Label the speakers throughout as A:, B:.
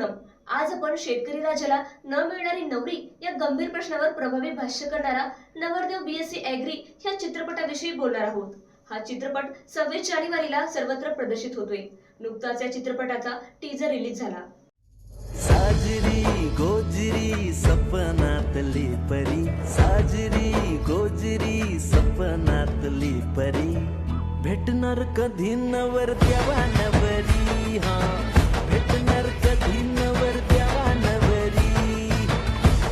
A: पूनम. आज आपण शेतकरी राजाला न मिळणारी नोकरी या गंभीर प्रश्नावर प्रभावी भाष्य करणारा नवरदेव बीएससी ॲग्री या चित्रपटाविषयी बोलणार आहोत. हा चित्रपट 26 जानेवारीला सर्वत्र प्रदर्शित होतोय. नुकताच या चित्रपटाचा टीजर रिलीज झाला.
B: साजरी गोजरी सपनातली परी, साजरी गोजरी सपनातली परी, भेटणार कधी नवरदेवा नवरी, हा भेटणार कधी नवरदेवा नवरी,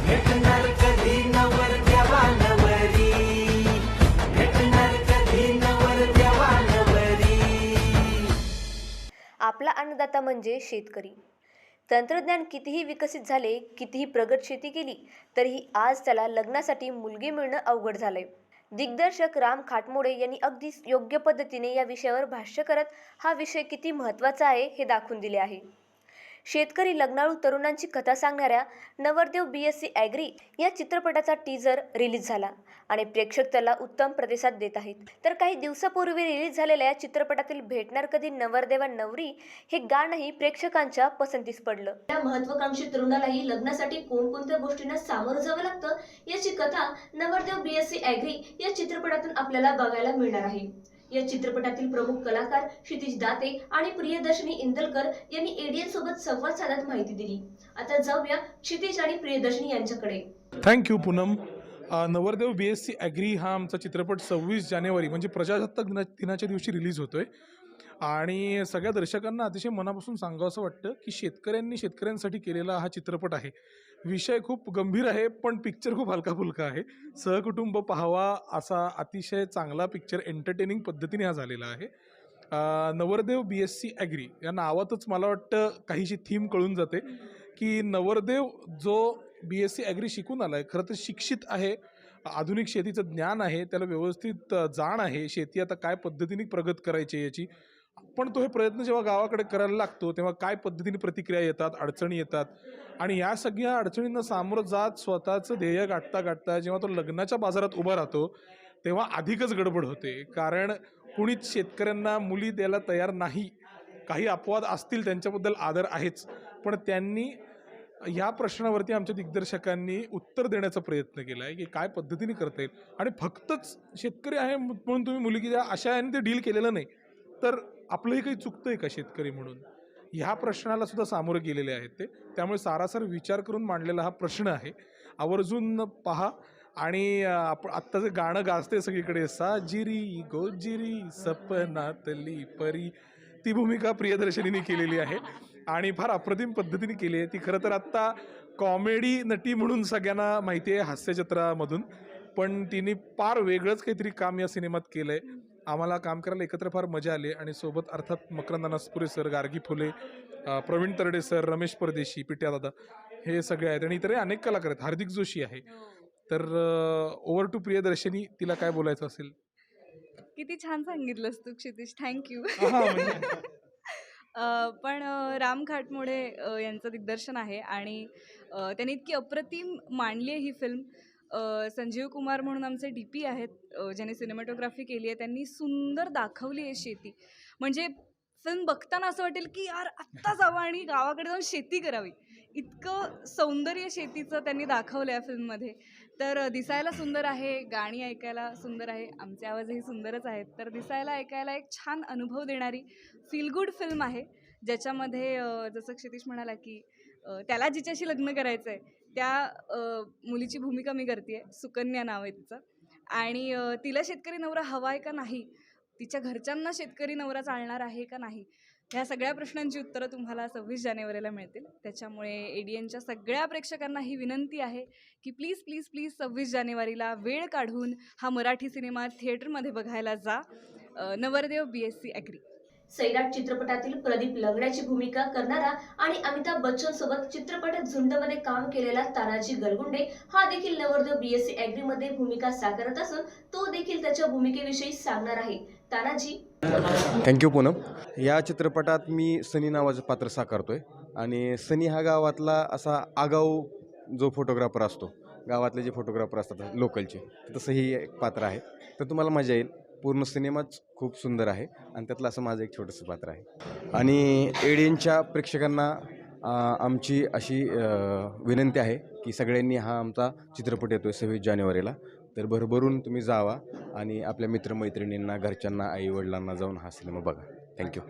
B: भेटणार कधी नवरदेवा नवरी, भेटणार कधी नवरदेवा नवरी.
C: आपला अन्नदाता म्हणजे शेतकरी. तंत्रज्ञान कितीही विकसित झाले, कितीही प्रगत शेती केली, तरीही आज त्याला लग्नासाठी मुलगी मिळणं अवघड झालंय. दिग्दर्शक राम खाटमोडे यांनी अगदी योग्य पद्धतीने या विषयावर भाष्य करत हा विषय किती महत्त्वाचा आहे हे दाखवून दिले आहे. शेतकरी लग्नाळू तरुणांची कथा सांगणाऱ्या नवरदेव बीएससी ॲग्री या चित्रपटाचा टीजर रिलीज झाला आणि प्रेक्षक त्याला उत्तम प्रतिसाद देत आहेत. तर काही दिवसापूर्वी रिलीज झालेल्या या चित्रपटातील भेटणार कधी नवरदेवा नवरी हे गाणंही प्रेक्षकांच्या पसंतीस पडलं.
A: या महत्त्वाकांक्षी तरुणालाही लग्नासाठी कोणकोणत्या गोष्टींना सामोरं जावं लागतं याची कथा नवरदेव बीएससी ॲग्री या चित्रपटातून आपल्याला बघायला मिळणार आहे. या चित्रपटातील प्रमुख कलाकार क्षितिज दाते आणि प्रियदर्शनी इंदलकर यांनी एडीएन सोबत संवाद साधत माहिती दिली. आता जाऊया क्षितिज आणि प्रियदर्शनी यांच्याकडे.
D: थँक्यू पूनम. नवरदेव बीएससी ॲग्री हा आमचा चित्रपट 26 जानेवारी म्हणजे प्रजासत्ताक दिनाच्या दिवशी रिलीज होतोय आणि सगळ्या दर्शकांना अतिशय मनापासून सांगावंसं वाटतं की शेतकऱ्यांसाठी केलेला हा चित्रपट आहे. विषय खूप गंभीर आहे पण पिक्चर खूप हलका फुलका आहे. सहकुटुंब पाहावा असा अतिशय चांगला पिक्चर एंटरटेनिंग पद्धतीने हा झालेला आहे. नवरदेव बीएससी ॲग्री या नावातच मला वाटतं काहीशी थीम कळून जाते की नवरदेव जो बीएससी ॲग्री शिकून आला आहे, खरं तर शिक्षित आहे, आधुनिक शेतीचं ज्ञान आहे, त्याला व्यवस्थित जाण आहे, शेती आता काय पद्धतीने प्रगत करायची याची. पण तो हे प्रयत्न जेव्हा गावाकडे करायला लागतो तेव्हा काय पद्धतीने प्रतिक्रिया येतात, अडचणी येतात आणि या सगळ्या अडचणींना सामोरं जात स्वतःचं ध्येय गाठता जेव्हा तो लग्नाच्या बाजारात उभा राहतो तेव्हा अधिकच गडबड होते. कारण कुणीच शेतकऱ्यांना मुली द्यायला तयार नाही. काही अपवाद असतील, त्यांच्याबद्दल आदर आहेच, पण त्यांनी ह्या प्रश्नावरती आमच्या दिग्दर्शकांनी उत्तर देण्याचा प्रयत्न केला आहे की काय पद्धतीने करता येईल. आणि फक्तच शेतकरी आहे म्हणून तुम्ही मुलगी द्या अशा याने ते डील केलेलं नाही, तर आपलंही काही चुकतंय का शेतकरी म्हणून, ह्या प्रश्नाला सुद्धा सामोरे गेलेले आहेत ते. त्यामुळे सारासार विचार करून मांडलेला हा प्रश्न आहे. आवर्जून पहा. आणि आपण आत्ता जे गाणं गाजते सगळीकडे, साजिरी गोजिरी सपनातली परी, ती भूमिका प्रियदर्शनीने केलेली आहे आणि फार अप्रतिम पद्धतीने केली आहे ती. खरं तर आत्ता कॉमेडी नटी म्हणून सगळ्यांना माहिती आहे हास्यचित्रामधून, पण तिने फार वेगळंच काहीतरी काम या सिनेमात केलं आहे. आम्हाला काम करायला एकत्र फार मजा आली आणि सोबत अर्थात मकरंद अनासपुरे सर, गार्गी फुले, प्रवीण तरडे सर, रमेश परदेशी, पिट्या दादा हे सगळे आहेत आणि इतरही अनेक कलाकार आहेत. हार्दिक जोशी आहे. तर ओव्हर टू प्रियदर्शनी, तिला काय बोलायचं असेल.
E: किती छान सांगितलंस तू क्षितिज, थँक्यू.
D: म्हणजे
E: पण राम खाटमोडे यांचं दिग्दर्शन आहे आणि त्यांनी इतकी अप्रतिम मांडली आहे ही फिल्म. संजीव कुमार म्हणून आमचे DP आहेत, ज्यांनी सिनेमॅटोग्राफी केली आहे. त्यांनी सुंदर दाखवली आहे शेती. म्हणजे फिल्म बघताना असं वाटेल की यार आत्ता जावं आणि गावाकडे जाऊन शेती करावी. इतकं सौंदर्य शेतीचं त्यांनी दाखवलं आहे फिल्ममध्ये. तर दिसायला सुंदर आहे, गाणी ऐकायला सुंदर आहे, आमचे आवाजही सुंदरच आहेत. तर दिसायला ऐकायला एक छान अनुभव देणारी फील गुड फिल्म आहे, ज्याच्यामध्ये जसं क्षितिज म्हणाला की त्याला जिच्याशी लग्न करायचं आहे त्या मुलीची भूमिका मी करते आहे. सुकन्या नाव आहे तिचं. आणि तिला शेतकरी नवरा हवा आहे का नाही, तिच्या घरच्यांना शेतकरी नवरा चालणार आहे का नाही, ह्या सगळ्या प्रश्नांची उत्तरं तुम्हाला 26 जानेवारीला मिळतील. त्याच्यामुळे एडीएनच्या सगळ्या प्रेक्षकांना ही विनंती आहे की प्लीज प्लीज प्लीज 26 जानेवारीला वेळ काढून हा मराठी सिनेमा थिएटरमध्ये बघायला जा. नवरदेव बीएससी ॲग्री.
A: सैराट चित्रपटातील प्रदीप लंगड्याची भूमिका करणारा आणि अमिताभ बच्चन सोबत चित्रपट झुंडमध्ये काम केलेला तानाजी गलगुंडे हा देखील नवरदेव बीएससी ॲग्री मध्ये भूमिका साकारत असून तो देखील त्याच्या भूमिकेविषयी सांगणार आहे. तानाजी.
F: थँक्यू पूनम. या चित्रपटात मी सनी नावाचं पात्र साकारतोय आणि सनी हा गावातला असा आगाऊ जो फोटोग्राफर असतो, गावातले जे फोटोग्राफर असतात लोकलचे, तसंही एक पात्र आहे. तर तुम्हाला मजा येईल. पूर्ण सिनेमाच खूप सुंदर आहे आणि त्यातलं असं माझं एक छोटंसं पात्र आहे. आणि एडीएनच्या प्रेक्षकांना आमची अशी विनंती आहे की सगळ्यांनी हा आमचा चित्रपट येतो आहे 26 जानेवारीला, तर भरभरून तुम्ही जावा आणि आपल्या मित्रमैत्रिणींना, घरच्यांना, आईवडिलांना जाऊन हा सिनेमा बघा. थँक्यू.